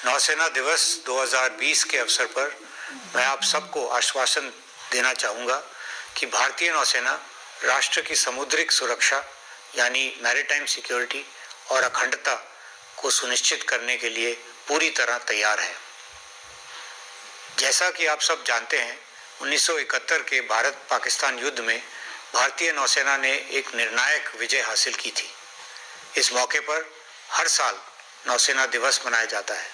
नौसेना दिवस 2020 के अवसर पर मैं आप सबको आश्वासन देना चाहूँगा कि भारतीय नौसेना राष्ट्र की समुद्रिक सुरक्षा यानी मैरीटाइम सिक्योरिटी और अखंडता को सुनिश्चित करने के लिए पूरी तरह तैयार है। जैसा कि आप सब जानते हैं, 1971 के भारत पाकिस्तान युद्ध में भारतीय नौसेना ने एक निर्णायक विजय हासिल की थी। इस मौके पर हर साल नौसेना दिवस मनाया जाता है।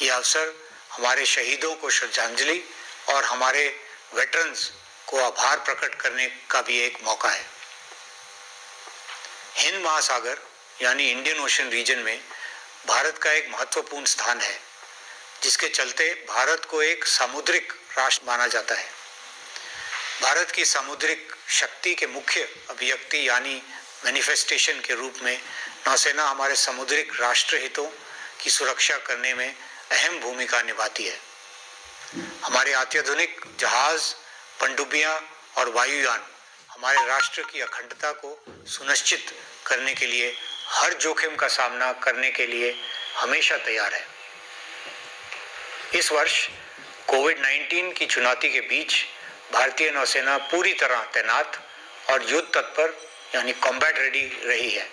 यह अवसर हमारे शहीदों को श्रद्धांजलि और हमारे वेटरन्स को आभार प्रकट करने का भी एक मौका है। हिंद महासागर यानी इंडियन ओशन रीजन में भारत का एक महत्वपूर्ण स्थान है, जिसके चलते भारत को एक सामुद्रिक राष्ट्र माना जाता है। भारत की सामुद्रिक शक्ति के मुख्य अभिव्यक्ति यानी मैनिफेस्टेशन के रूप में नौसेना हमारे सामुद्रिक राष्ट्र हितों की सुरक्षा करने में अहम भूमिका निभाती है। हमारे अत्याधुनिक जहाज, पनडुब्बियां और वायुयान हमारे राष्ट्र की अखंडता को सुनिश्चित करने के लिए हर जोखिम का सामना करने के लिए हमेशा तैयार है। इस वर्ष कोविड-19 की चुनौती के बीच भारतीय नौसेना पूरी तरह तैनात और युद्ध तत्पर यानी कॉम्बैट रेडी रही है।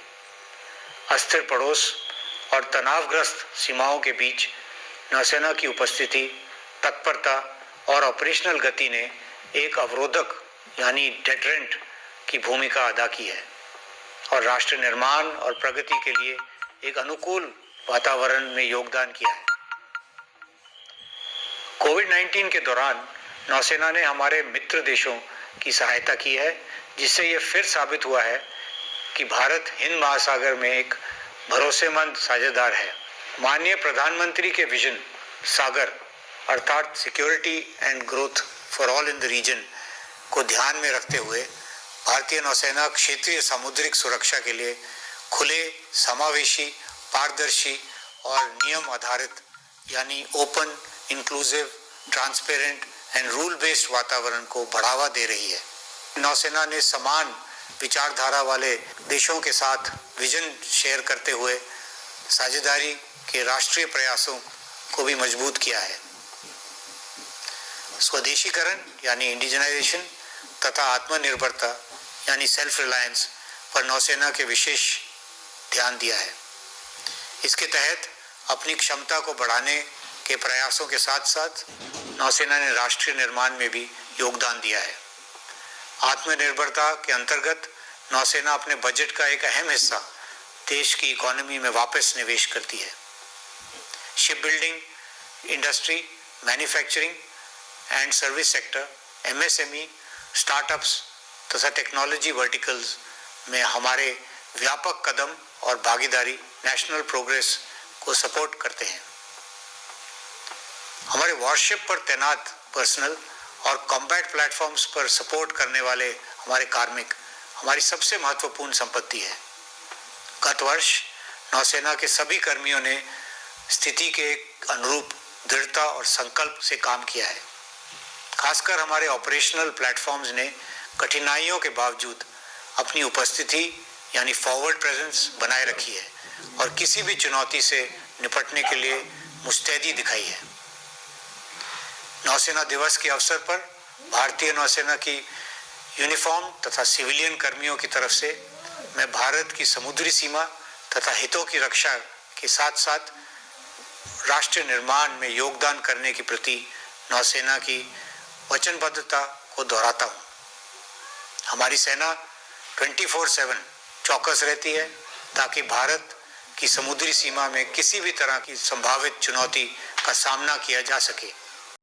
अस्थिर पड़ोस और तनावग्रस्त सीमाओं के बीच नौसेना की उपस्थिति, तत्परता और ऑपरेशनल गति ने एक अवरोधक यानी डेटरेंट की भूमिका अदा की है और राष्ट्र निर्माण और प्रगति के लिए एक अनुकूल वातावरण में योगदान किया है। कोविड-19 के दौरान नौसेना ने हमारे मित्र देशों की सहायता की है, जिससे यह फिर साबित हुआ है कि भारत हिंद महासागर में एक भरोसेमंद साझेदार है। माननीय प्रधानमंत्री के विजन सागर अर्थात security and growth for all in the region को ध्यान में रखते हुए भारतीय नौसेना क्षेत्रीय सामुद्रिक सुरक्षा के लिए खुले, समावेशी, पारदर्शी और नियम आधारित यानी open, inclusive, transparent and rule based वातावरण को बढ़ावा दे रही है। नौसेना ने समान विचारधारा वाले देशों के साथ विजन शेयर करते हुए साझेदारी के राष्ट्रीय प्रयासों को भी मजबूत किया है। स्वदेशीकरण यानी इंडिजनाइजेशन तथा आत्मनिर्भरता यानी सेल्फ रिलायंस पर नौसेना के विशेष ध्यान दिया है। इसके तहत अपनी क्षमता को बढ़ाने के प्रयासों के साथ साथ नौसेना ने राष्ट्रीय निर्माण में भी योगदान दिया है। आत्मनिर्भरता के अंतर्गत नौसेना अपने बजट का एक अहम हिस्सा देश की इकोनॉमी में वापस निवेश करती है। Ship building, industry, manufacturing and service sector, MSME, startups तथा टेक्नोलॉजी वर्टिकल्स में हमारे व्यापक कदम और भागीदारी नेशनल प्रोग्रेस को सपोर्ट करते हैं। हमारे वॉरशिप पर तैनात पर्सनल और कॉम्बैट प्लेटफॉर्म्स पर सपोर्ट करने वाले हमारे कार्मिक हमारी सबसे महत्वपूर्ण संपत्ति है। गत वर्ष नौसेना के सभी कर्मियों ने स्थिति के अनुरूप दृढ़ता और संकल्प से काम किया है। खासकर हमारे ऑपरेशनल प्लेटफॉर्म्स ने कठिनाइयों के बावजूद अपनी उपस्थिति यानी फॉरवर्ड प्रेजेंस बनाए रखी है और किसी भी चुनौती से निपटने के लिए मुस्तैदी दिखाई है। नौसेना दिवस के अवसर पर भारतीय नौसेना की यूनिफॉर्म तथा सिविलियन कर्मियों की तरफ से मैं भारत की समुद्री सीमा तथा हितों की रक्षा के साथ साथ राष्ट्र निर्माण में योगदान करने के प्रति नौसेना की वचनबद्धता को दोहराता हूँ। हमारी सेना 24/7 चौकस रहती है ताकि भारत की समुद्री सीमा में किसी भी तरह की संभावित चुनौती का सामना किया जा सके।